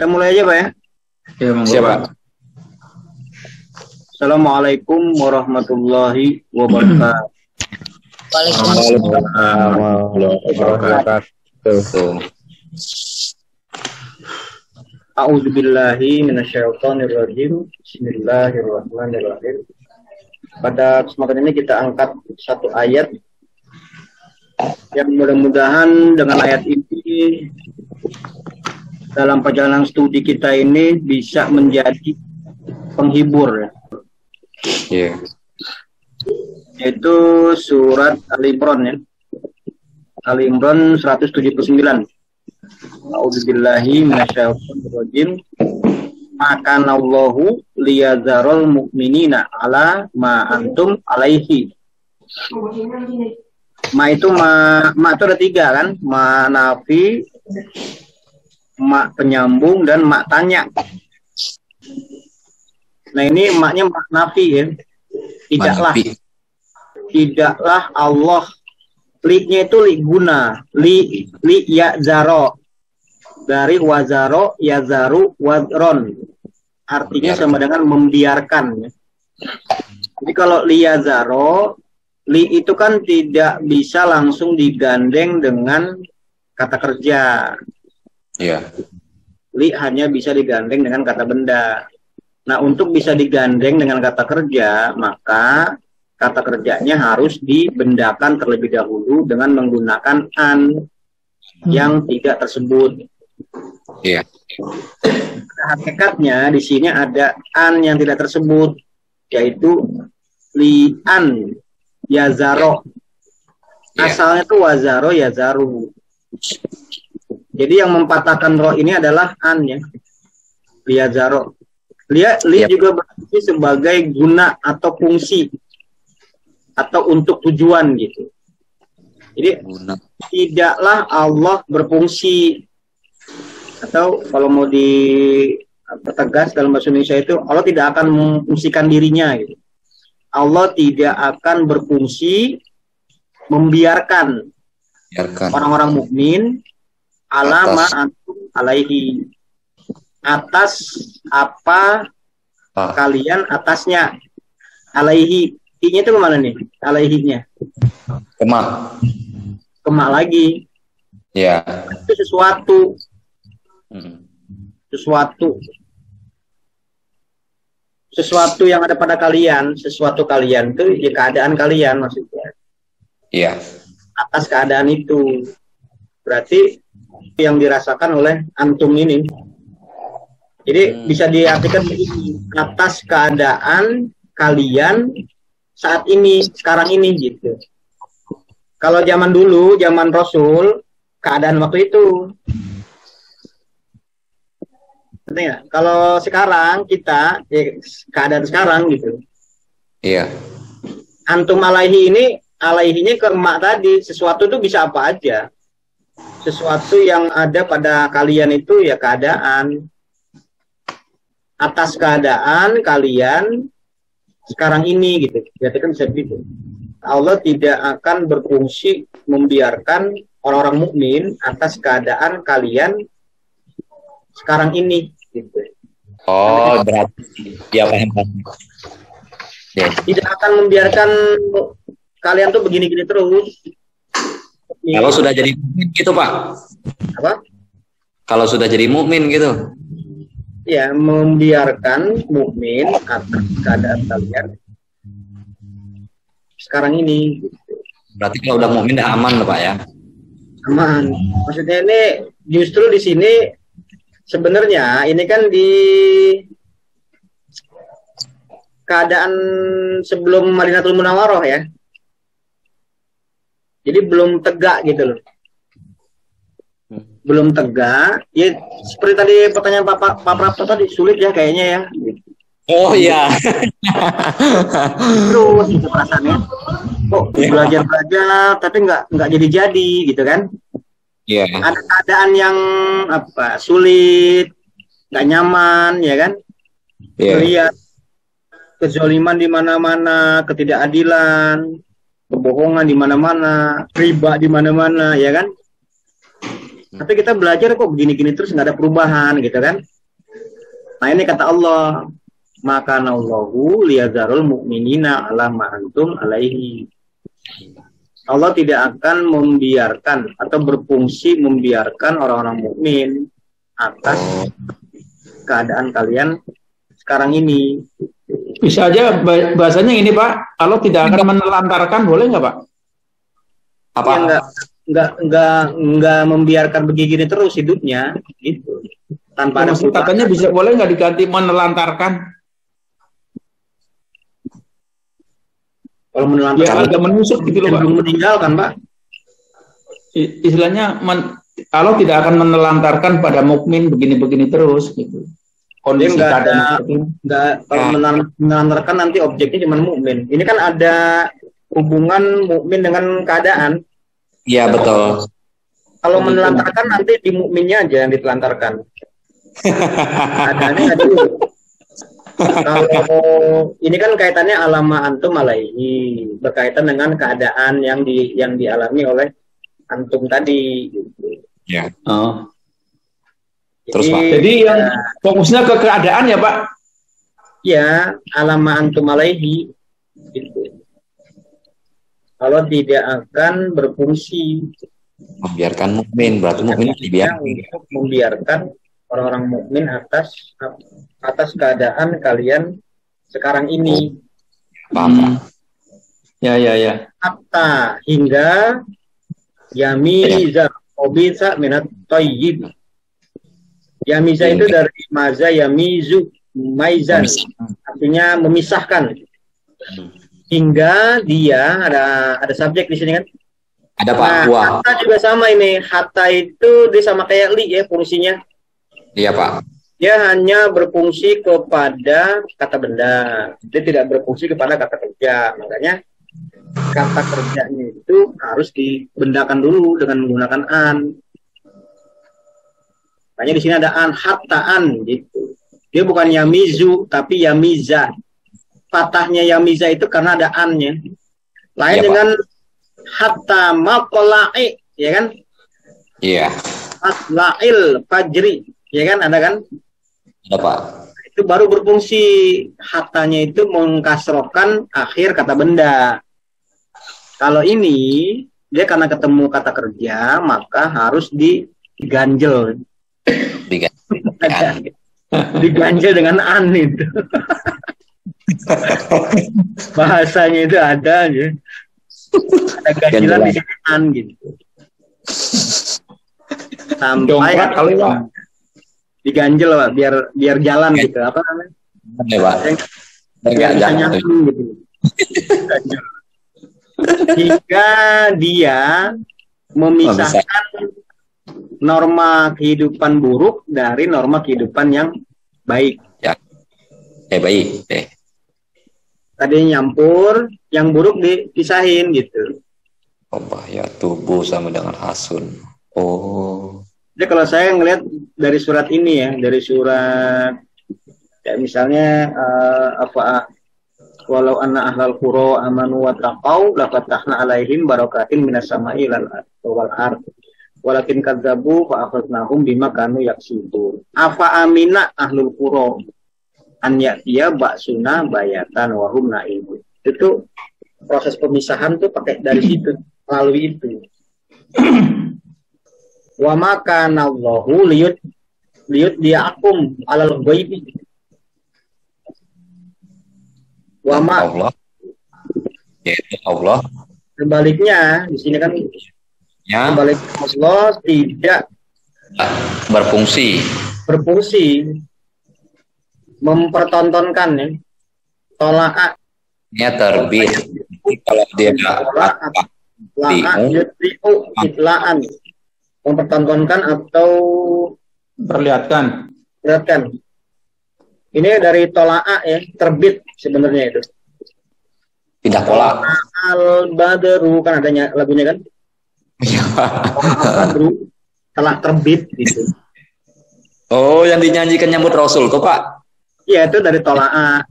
Kita mulai aja, Pak ya. Ya, siapa? Assalamualaikum warahmatullahi wabarakatuh. Waalaikumsalam warahmatullahi wabarakatuh. A'udzubillahi minasyaitonirrajim. Bismillahirrahmanirrahim. Pada kesempatan ini kita angkat satu ayat yang mudah-mudahan dengan ayat ini dalam perjalanan studi kita ini bisa menjadi penghibur. Yeah. Yaitu surat Al-Imran ya. Al-Imran 179. A'udzubillahi minasyaitonirrajim. Maka Allahu liyadzarul mu'minina ala ma antum alaihi. Ma itu itu ada tiga kan? Ma nafi, ma penyambung, dan ma tanya. Nah ini maknya ma nafi ya. Tidaklah Allah. Li-nya itu li guna. Li ya zaro. Dari wazaro yazaru wazron. Artinya sama dengan membiarkan. Jadi kalau li ya zaro, li itu kan tidak bisa langsung digandeng dengan kata kerja. Iya. Li hanya bisa digandeng dengan kata benda. Nah, untuk bisa digandeng dengan kata kerja, maka kata kerjanya harus dibendakan terlebih dahulu dengan menggunakan an yang tidak tersebut. Iya. Hakikatnya di sini ada an yang tidak tersebut, yaitu li'an yazaro. Asalnya itu wazaro yazaru. Jadi yang mempatahkan roh ini adalah an ya. Liyazaro. Li juga berarti sebagai guna atau fungsi atau untuk tujuan gitu. Jadi tidaklah Allah berfungsi, atau kalau mau dipertegas dalam bahasa Indonesia itu Allah tidak akan memfungsikan dirinya gitu. Allah tidak akan berfungsi membiarkan orang-orang mukmin alama antum alaihi, atas apa kalian atasnya. Alaihi, i-nya itu kemana nih? Alaihi-nya kemak lagi ya. Itu sesuatu yang ada pada kalian. Sesuatu kalian itu ya keadaan kalian maksudnya. Iya. Atas keadaan itu berarti yang dirasakan oleh antum ini. Jadi bisa diartikan begini, atas keadaan kalian saat ini, sekarang ini gitu. Kalau zaman dulu, zaman Rasul, keadaan waktu itu. Artinya, kalau sekarang kita, ya, keadaan sekarang gitu. Iya. Antum alaihi ini, alaihinya ke emak tadi, sesuatu itu bisa apa aja. Sesuatu yang ada pada kalian itu ya keadaan. Atas keadaan kalian sekarang ini gitu. Berarti kan bisa begitu. Allah tidak akan berfungsi membiarkan orang-orang mukmin atas keadaan kalian sekarang ini gitu. Oh, berarti ya paham. Tidak akan membiarkan kalian tuh begini-gini terus. Kalau sudah jadi mukmin gitu, Pak. Apa? Kalau sudah jadi mukmin gitu. Ya, membiarkan mukmin atas keadaan kalian sekarang ini. Berarti kalau udah mukmin udah aman loh, Pak ya. Aman. Maksudnya ini justru di sini sebenarnya ini kan di keadaan sebelum Madinatul Munawwaroh ya. Jadi belum tegak gitu loh. Belum tegak. Ya seperti tadi pertanyaan Pak Prapto tadi, sulit ya kayaknya ya. Oh iya. Terus itu perasaannya. Kok belajar tapi nggak jadi gitu kan? Iya. Yeah. Ada keadaan yang sulit, nggak nyaman ya kan? Yeah. Lihat kezaliman di mana-mana, ketidakadilan, kebohongan di mana-mana, riba di mana-mana ya kan? Tapi kita belajar kok begini-gini terus nggak ada perubahan gitu kan? Nah ini kata Allah, maka Allahu liyadzarul mu'minina ala ma antum alaihi. Allah tidak akan membiarkan atau berfungsi membiarkan orang-orang mukmin atas keadaan kalian sekarang ini. Bisa aja bahasanya ini Pak, Allah tidak akan menelantarkan, boleh nggak Pak? Apa? Ya, nggak membiarkan begini terus hidupnya, gitu. Tanpa ada katanya bisa, boleh nggak diganti menelantarkan? Kalau menelantarkan ya, agak menusuk gitu loh Pak. Meninggal kan Pak? Istilahnya Allah tidak akan menelantarkan pada mukmin begini-begini terus gitu. Kondisi kalau menelantarkan nanti objeknya cuma mukmin. Ini kan ada hubungan mukmin dengan keadaan. Iya betul. Kalau menelantarkan nanti di mukminnya aja yang ditelantarkan. Adanya ada. Kalau ini kan kaitannya alama antum alaihi, berkaitan dengan keadaan yang dialami oleh antum tadi. Ya. Oh. Terus Pak. Jadi yang fokusnya ke keadaan ya Pak? Ya, alama antum alaihi. Gitu. Allah tidak akan berfungsi membiarkan mukmin, berarti mukmin dibiarkan. Untuk membiarkan orang-orang mukmin atas keadaan kalian sekarang ini. Ya. Hatta hingga yamiza obisa minat tayyib. Yamiza itu dari maza yamizu maizan, artinya memisahkan. Hingga dia ada subjek di sini kan? Ada Pak. Nah, hatta juga sama ini. Hatta itu dia sama kayak li ya fungsinya. Iya Pak. Dia hanya berfungsi kepada kata benda. Dia tidak berfungsi kepada kata kerja. Makanya kata kerjanya itu harus dibendakan dulu dengan menggunakan an. Makanya di sini ada an, hattaan gitu. Dia bukan yamizu tapi yamiza. Patahnya yamiza itu karena ada an-nya. Lain ya, dengan hatta maqla'i, ya kan? Iya. Matla'il fajri, ya kan? Ada kan? Ada Pak. Itu baru berfungsi. Hattanya itu mengkasrohkan akhir kata benda. Kalau ini dia karena ketemu kata kerja maka harus diganjel. Diganjel dengan an itu. Bahasanya itu ada aja. Ada ganjilan di sini an gitu. Sampai diganjel Pak, biar jalan gitu. Apa namanya? Biar jalan gitu. Jika dia memisahkan norma kehidupan buruk dari norma kehidupan yang baik. Ya. Baik. Tadi nyampur, yang buruk dipisahin gitu. Ya tubuh sama dengan hasun. Oh. Jadi kalau saya ngelihat dari surat ini ya, dari surat ya misalnya walau anna ahlal qura amanu wa taqau lafatahna alaihim barakatin minas sama'i wal ardh walakin kadzabu fa akhadnahum bima kanu yaksibun. Afa amina ahlul qura an ya'tiya ba'suna bayatan wa hum na'imun. Itu proses pemisahan tuh pakai dari situ, melalui itu. Wa maka nallahu liyut diakum alal ghaibi. Wa ma Allah. Yaitu Allah. Sebaliknya di sini kan ya. Sebaliknya Allah tidak berfungsi mempertontonkan ya. Tolak ya terbit. Kalau dia itlaan mempertontonkan atau perlihatkan. Ini dari tolaa ya, terbit sebenarnya itu. Pindah pola. Al-Badru kan adanya lagunya kan? Iya. Al-Badru telah terbit gitu. Oh, yang dinyanyikan nyambut Rasul tuh Pak? Iya, itu dari tolaa.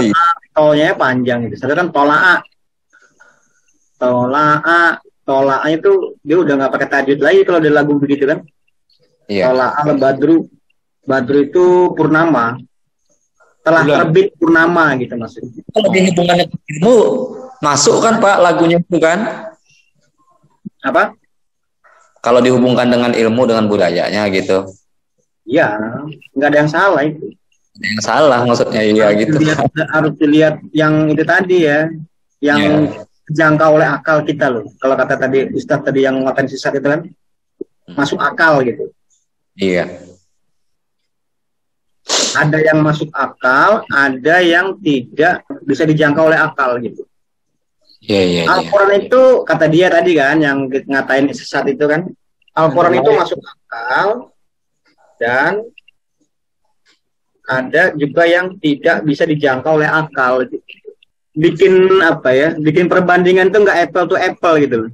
Iya. Tolnya panjang gitu. Saya kan tolaa itu dia udah nggak pakai tajwid lagi kalau di lagu begitu kan? Iya. Tolaa al-Badru Badru itu purnama. Telah terbit purnama gitu maksudnya. Kalau di hubungannya ilmu masuk kan Pak lagunya itu kan? Apa? Kalau dihubungkan dengan ilmu dengan budayanya gitu. Ya, nggak ada yang salah itu. Yang salah maksudnya iya gitu. Harus dilihat yang itu tadi ya, yang dijangkau oleh akal kita loh. Kalau kata tadi Ustadz tadi yang ngapain sesat itu kan masuk akal gitu. Iya. Ada yang masuk akal, ada yang tidak bisa dijangkau oleh akal gitu. Iya. Al-Quran itu kata dia tadi kan yang ngatain sesat itu kan. Al-Quran itu masuk akal dan ada juga yang tidak bisa dijangkau oleh akal. Bikin apa ya? Bikin perbandingan itu nggak apple to apple gitu.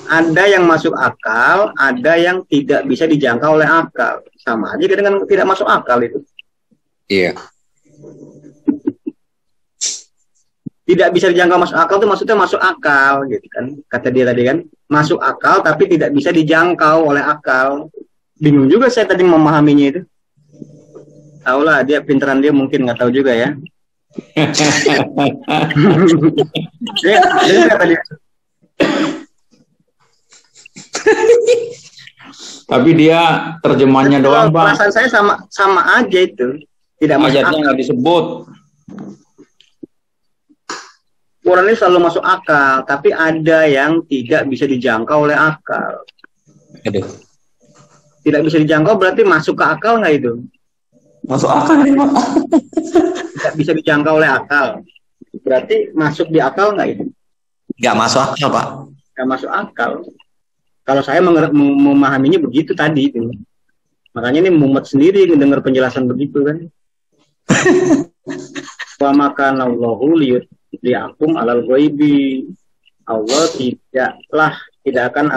Ada yang masuk akal, ada yang tidak bisa dijangkau oleh akal. Sama aja dengan tidak masuk akal itu. Iya. Tidak bisa dijangkau masuk akal itu maksudnya masuk akal gitu kan. Kata dia tadi kan, masuk akal tapi tidak bisa dijangkau oleh akal. Bingung juga saya tadi memahaminya itu. Tahulah dia pinteran dia mungkin nggak tahu juga ya. Dia kata dia. Tapi dia terjemahnya doang, Pak. Perasaan saya sama aja itu. Tidak masuk ayatnya nggak disebut. Quran ini selalu masuk akal, tapi ada yang tidak bisa dijangkau oleh akal. Aduh. Tidak bisa dijangkau berarti masuk ke akal nggak itu? Masuk akal nih, Pak. Tidak bisa dijangkau oleh akal. Berarti masuk di akal nggak itu? Nggak masuk akal, Pak. Nggak masuk akal. Kalau saya memahaminya begitu tadi itu. Makanya ini mumet sendiri mendengar penjelasan begitu kan. Wa makana Allahu liyakum alal ghaibi. Allah tidak akan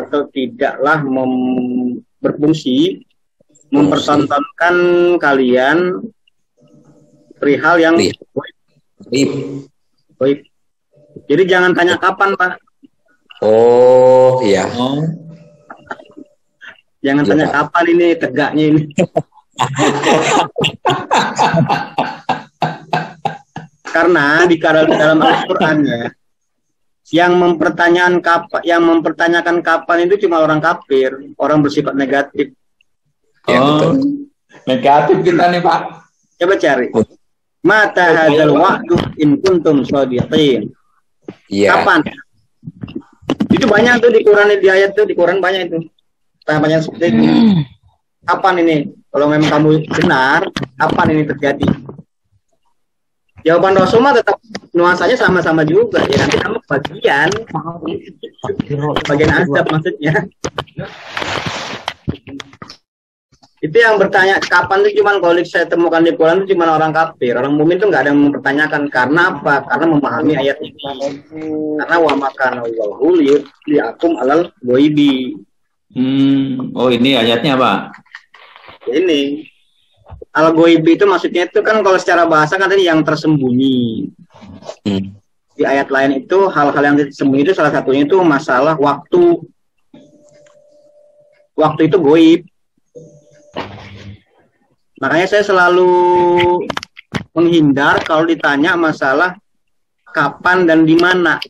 berfungsi mempertontonkan kalian perihal yang gaib. Jadi jangan tanya kapan, Pak. Oh, iya. Jangan tanya kapan ini tegaknya ini. Karena di dalam Al-Qur'an ya, yang mempertanyakan kapan itu cuma orang kafir, orang bersifat negatif. Ya, betul. Negatif kita nih, Pak. Coba cari. Mata hadzal wa'du in kuntum shadiqin. Iya. Kapan? Itu banyak tuh di Quran, di ayat tuh di Quran banyak itu. Banyak seperti itu. Kapan ini? Kalau memang kamu benar, kapan ini terjadi? Jawaban Rasul mah tetap nuansanya sama-sama juga. Ya nanti kamu bagian azab maksudnya. Itu yang bertanya kapan itu cuman kalau saya temukan di Quran itu cuma orang kafir. Orang mukmin itu nggak ada yang mempertanyakan karena apa? Karena memahami ayat ini. Karena wa makana Allahu liyakum alal ghaibi. Oh ini ayatnya, Pak. Ini al-ghaibi itu maksudnya itu kan kalau secara bahasa kan tadi yang tersembunyi. Di ayat lain itu hal-hal yang tersembunyi itu salah satunya itu masalah waktu. Waktu itu ghaib. Makanya saya selalu menghindar kalau ditanya masalah kapan dan di mana.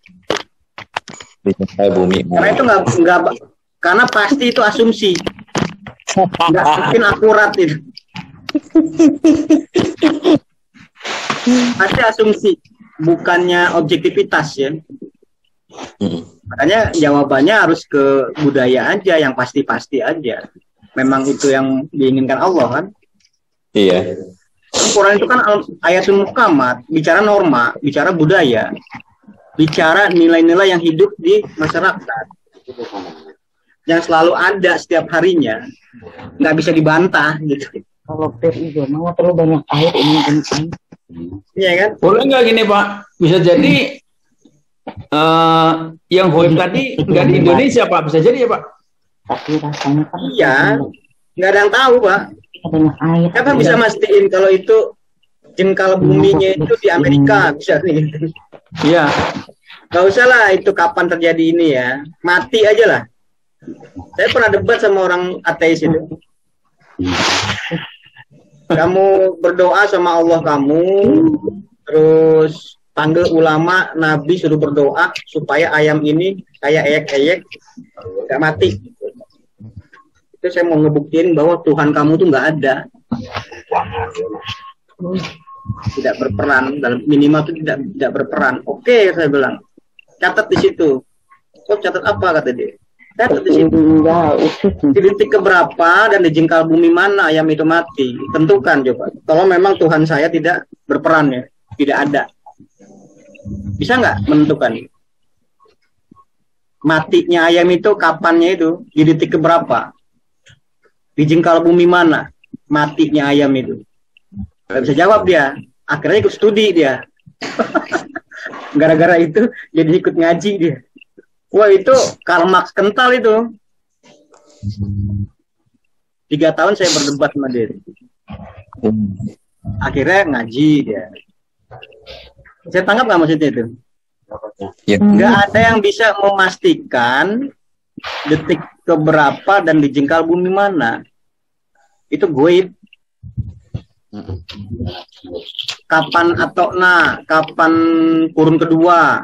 Karena itu nggak karena pasti itu asumsi. Nggak mungkin akurat itu. Pasti asumsi, bukannya objektivitas ya. Makanya jawabannya harus ke budaya aja, yang pasti-pasti aja. Memang itu yang diinginkan Allah kan? Iya. Quran itu kan ayatul muhkamat, bicara norma, bicara budaya, bicara nilai-nilai yang hidup di masyarakat, yang selalu ada setiap harinya, nggak bisa dibantah gitu. Kalau itu mau perlu banyak air ini kan? Iya kan? Boleh nggak gini, Pak? Bisa jadi yang hoib tadi nggak di Indonesia, Pak? Bisa jadi ya, Pak? Tapi rasanya kan iya, nggak ada yang tahu, Pak. Banyak air. Siapa bisa mastiin kalau itu jengkal buminya itu di Amerika bisa nih? Iya. Nggak usah lah itu kapan terjadi ini ya, mati aja lah. Saya pernah debat sama orang ateis itu. Kamu berdoa sama Allah kamu, terus panggil ulama, nabi suruh berdoa supaya ayam ini kayak eyek-eyek gak mati. Itu saya mau ngebuktiin bahwa Tuhan kamu tuh nggak ada, tidak berperan, dalam minimal itu tidak berperan. Oke, saya bilang, catat di situ. Kok catat apa, kata dia? Catat di situ. Di detik keberapa dan di jengkal bumi mana ayam itu mati. Tentukan coba. Kalau memang Tuhan saya tidak berperan, ya, tidak ada, bisa nggak menentukan matinya ayam itu kapannya, itu di detik keberapa, di jengkal bumi mana matinya ayam itu? Nggak bisa jawab dia. Akhirnya ikut studi dia. Gara-gara itu jadi ikut ngaji dia. Wah, itu Karl Marx kental itu. 3 tahun saya berdebat sama dia. Akhirnya ngaji dia. Saya tangkap nggak maksudnya itu? Ya. Nggak ada yang bisa memastikan detik keberapa dan di jengkal bumi mana. Itu goib. Kapan atokna, kapan kurun kedua,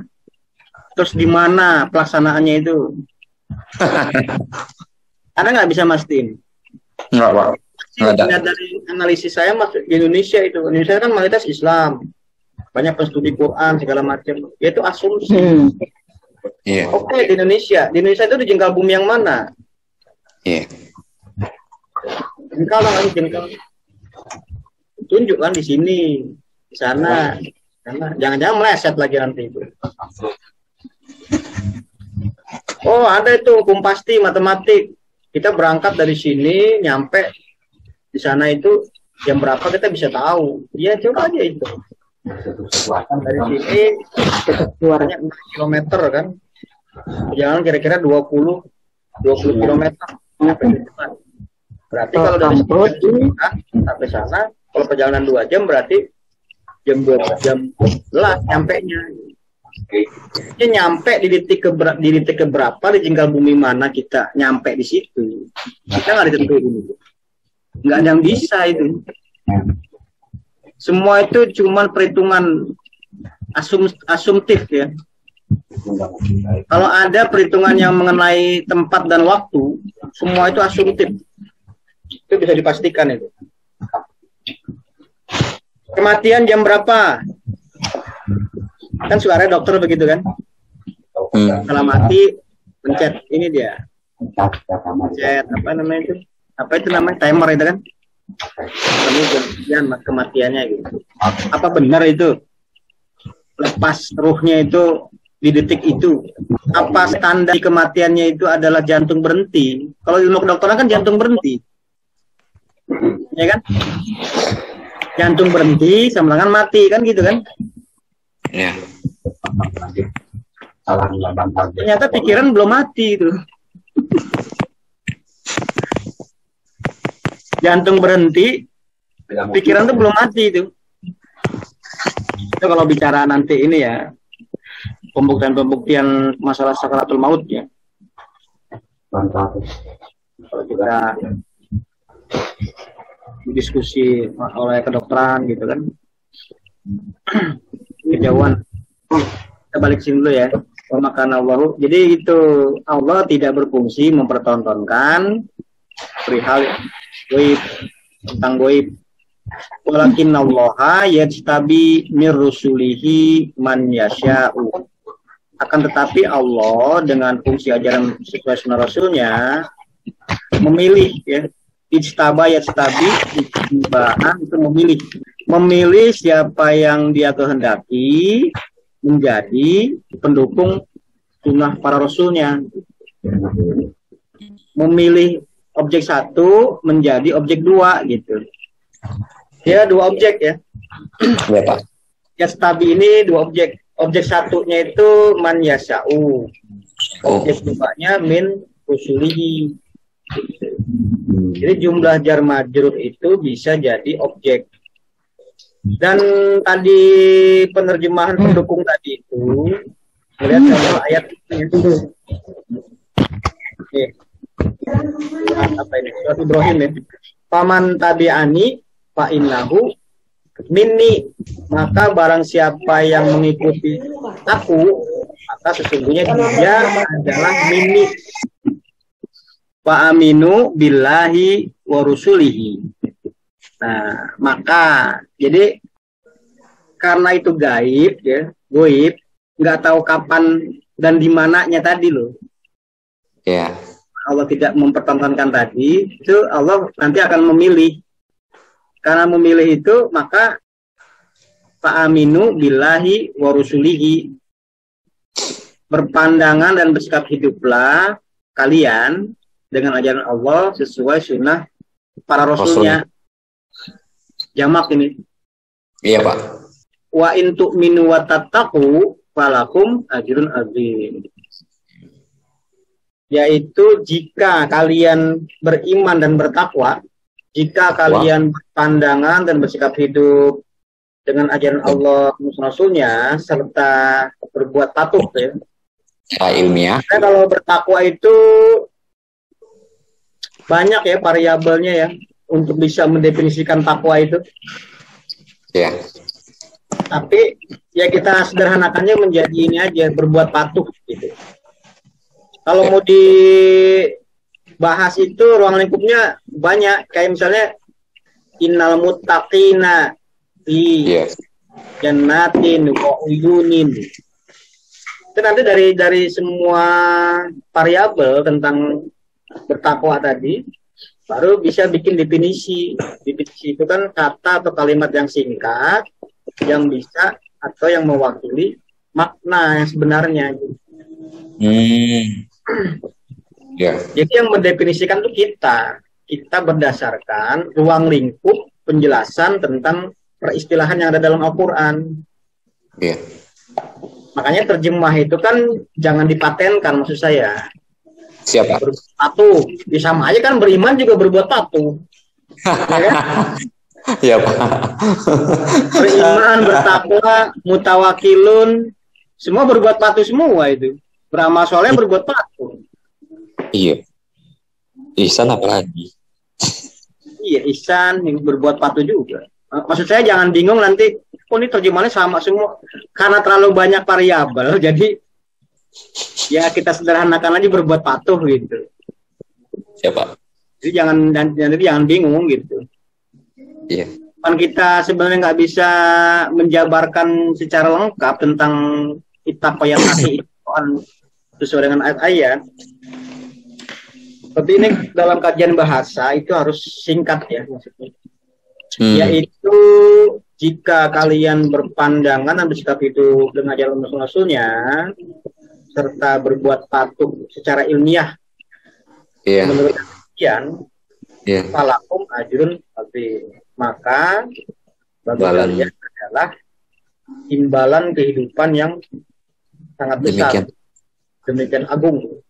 terus di mana pelaksanaannya itu? Ada nggak bisa mastiin? Nggak, Pak. Nggak ada. Dari analisis saya masuk di Indonesia itu, Indonesia kan mayoritas Islam, banyak penstudi Quran segala macam, yaitu asumsi. Iya. Oke, di Indonesia itu di jengkal bumi yang mana? Iya. Jengkal lah, jengkal. Tunjukkan di sini, di sana, jangan-jangan meleset lagi nanti itu. Oh, ada itu hukum pasti matematik. Kita berangkat dari sini, nyampe di sana itu jam berapa kita bisa tahu. Ya coba aja itu. Dari sini banyak kilometer kan. Perjalanan kira-kira 20 kilometer. Berarti kalau dari sini sampai sana, kalau perjalanan 2 jam berarti jam 12 nyampe-nya. Dia nyampe di detik keberapa, di jengkal bumi mana kita nyampe di situ. Kita nggak ditentuin. Nggak ada yang bisa itu. Semua itu cuma perhitungan asumtif ya. Kalau ada perhitungan yang mengenai tempat dan waktu, semua itu asumtif. Itu bisa dipastikan itu. Kematian jam berapa? Kan suaranya dokter begitu kan? Kalau mati, pencet ini dia. Pencet apa namanya itu? Apa itu namanya? Timer itu kan? Kemudian kematiannya gitu. Apa benar itu? Lepas ruhnya itu di detik itu. Apa standar kematiannya itu adalah jantung berhenti? Kalau ilmu kedokteran kan jantung berhenti. Ya kan? Jantung berhenti sama dengan mati kan gitu kan? Iya. Ternyata pikiran belum mati itu. Jantung berhenti, pikiran tuh belum mati itu. Itu kalau bicara nanti ini ya, pembuktian masalah sakaratul maut ya. Kalau kita diskusi oleh kedokteran gitu kan, kejauhan. Kita balik sini dulu ya. Makan Allah. Jadi itu Allah tidak berfungsi mempertontonkan perihal goib, tentang goib. Walakin Allah yajtabi mir rusulihi man yasha'u. Akan tetapi Allah dengan fungsi ajaran sesuai sunnah Rasulnya memilih ya. Ijtaba yajtabi, ijtibaan itu memilih siapa yang dia kehendaki menjadi pendukung sunnah para rasulnya. Memilih objek 1 menjadi objek 2 gitu. Ya 2 objek ya. Iya, Pak. Yajtabi ini 2 objek. Objek 1-nya itu man yasha'u. Objek 2-nya min rusulihi. Jadi jumlah jar majrur itu bisa jadi objek. Dan tadi penerjemahan pendukung tadi itu melihat contoh ayat itu. Oke. Apa ini? Surat Ibrahim ya. Paman tabi'ani fa innahu minni, maka barang siapa yang mengikuti aku, maka sesungguhnya dia adalah minni. Wa aminu billahi wa rusulihi. Nah, maka jadi karena itu gaib ya, goib, nggak tahu kapan dan di mananya tadi loh. Ya. Allah tidak mempertontonkan tadi, itu Allah nanti akan memilih. Karena memilih itu, maka fa'aminu billahi wa rusulihi. Berpandangan dan bersikap hiduplah kalian dengan ajaran Allah sesuai sunnah para rasulnya. Jamak ini. Iya, Pak. Wa in tu'minu wa tattaqu falakum ajrun azim. Yaitu jika kalian beriman dan bertakwa, jika kalian berpandangan dan bersikap hidup dengan ajaran Allah dan Rasulnya, serta berbuat patuh ya. Ilmiah. Nah, kalau bertakwa itu banyak ya variabelnya ya untuk bisa mendefinisikan takwa itu. Ya. Tapi ya kita sederhanakannya menjadi ini aja, berbuat patuh gitu. Kalau mau dibahas itu ruang lingkupnya banyak, kayak misalnya innal muttaqina fi jannatin wa uyunin. Itu nanti dari semua variabel tentang bertakwa tadi baru bisa bikin definisi. Definisi itu kan kata atau kalimat yang singkat yang bisa atau yang mewakili makna yang sebenarnya. Jadi yang mendefinisikan itu kita berdasarkan ruang lingkup penjelasan tentang peristilahan yang ada dalam Al-Quran. Makanya terjemah itu kan jangan dipatenkan, maksud saya. Siapa? Patuh, sama aja kan beriman juga berbuat patuh. Ya kan? Iya, Pak. Beriman, bertakwa, mutawakilun, semua berbuat patuh semua itu. Beramal soleh berbuat patuh. Iya. Ihsan apa lagi? Iya, ihsan yang berbuat patuh juga. Maksud saya jangan bingung nanti, ini terjemahannya sama semua. Karena terlalu banyak variabel, jadi ya kita sederhanakan aja berbuat patuh gitu. Siapa? Jadi jangan bingung gitu. Iya. Kan kita sebenarnya nggak bisa menjabarkan secara lengkap tentang kitab ayat itu sesuai dengan ayat-ayat. Tapi ini dalam kajian bahasa itu harus singkat ya maksudnya. Yaitu jika kalian berpandangan dan bersikap hidup dengan ajaran Rasul-Rasulnya serta berbuat patuh secara ilmiah menurut kalian, falakum ajrun azim, maka bagi kalian adalah imbalan kehidupan yang sangat besar, demikian agung.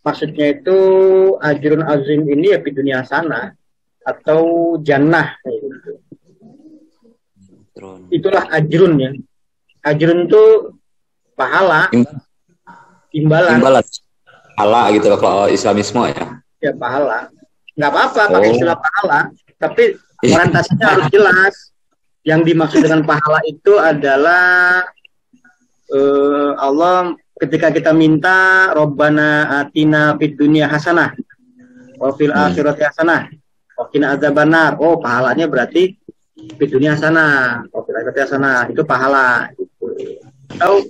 Maksudnya itu ajrun azim ini ya di dunia sana atau jannah gitu. Itulah ajrun ya. Ajrun itu pahala, imbalan. Pahala gitu loh kalau Islamisme ya. Ya pahala. Nggak apa-apa pakai istilah pahala, tapi orientasinya harus jelas. Yang dimaksud dengan pahala itu adalah Allah ketika kita minta Rabbana atina fid dunya hasanah wa fil akhirati hasanah wa qina adzabannar. Oh, pahalanya berarti fid dunya hasanah wa fil akhirati hasanah, itu pahala. Atau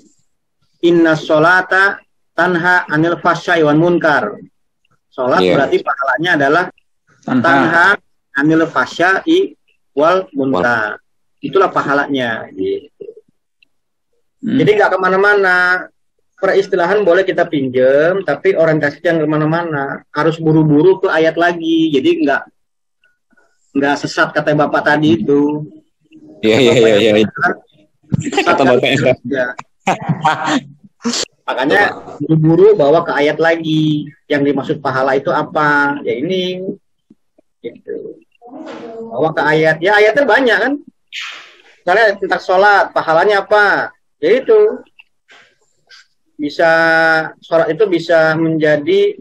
inna sholata tanha anil fahsya'i wan munkar. Salat berarti pahalanya adalah tanha anil fahsya'i wal munkar. Itulah pahalanya gitu. Jadi nggak kemana-mana. Peristilahan boleh kita pinjam, tapi orientasi jangan kemana-mana. Harus buru-buru ke ayat lagi. Jadi nggak sesat kata Bapak tadi itu. Iya. Kata Bapak ya. Makanya buru-buru bawa ke ayat lagi. Yang dimaksud pahala itu apa? Ya ini. Gitu. Bawa ke ayat. Ya ayatnya banyak kan. Misalnya tentang sholat, pahalanya apa? Ya itu. Bisa sholat itu bisa menjadi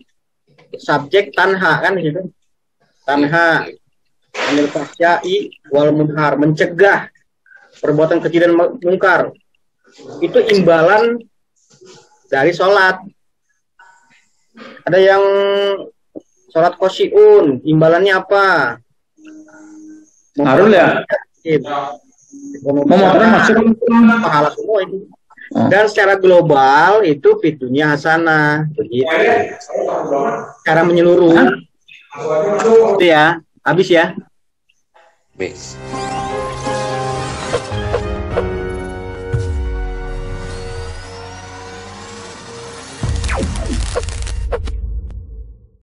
subjek tanha kan gitu. Tanha anil fahsya'i wal munkar, mencegah perbuatan keji dan mungkar. Itu imbalan dari sholat. Ada yang sholat khosyi'un, imbalannya apa? Harul ya? Memotoran masuk pahala semua itu. Dan secara global itu fitunya hasanah, begitu. Cara menyeluruh. Itu ya, habis ya. Habis.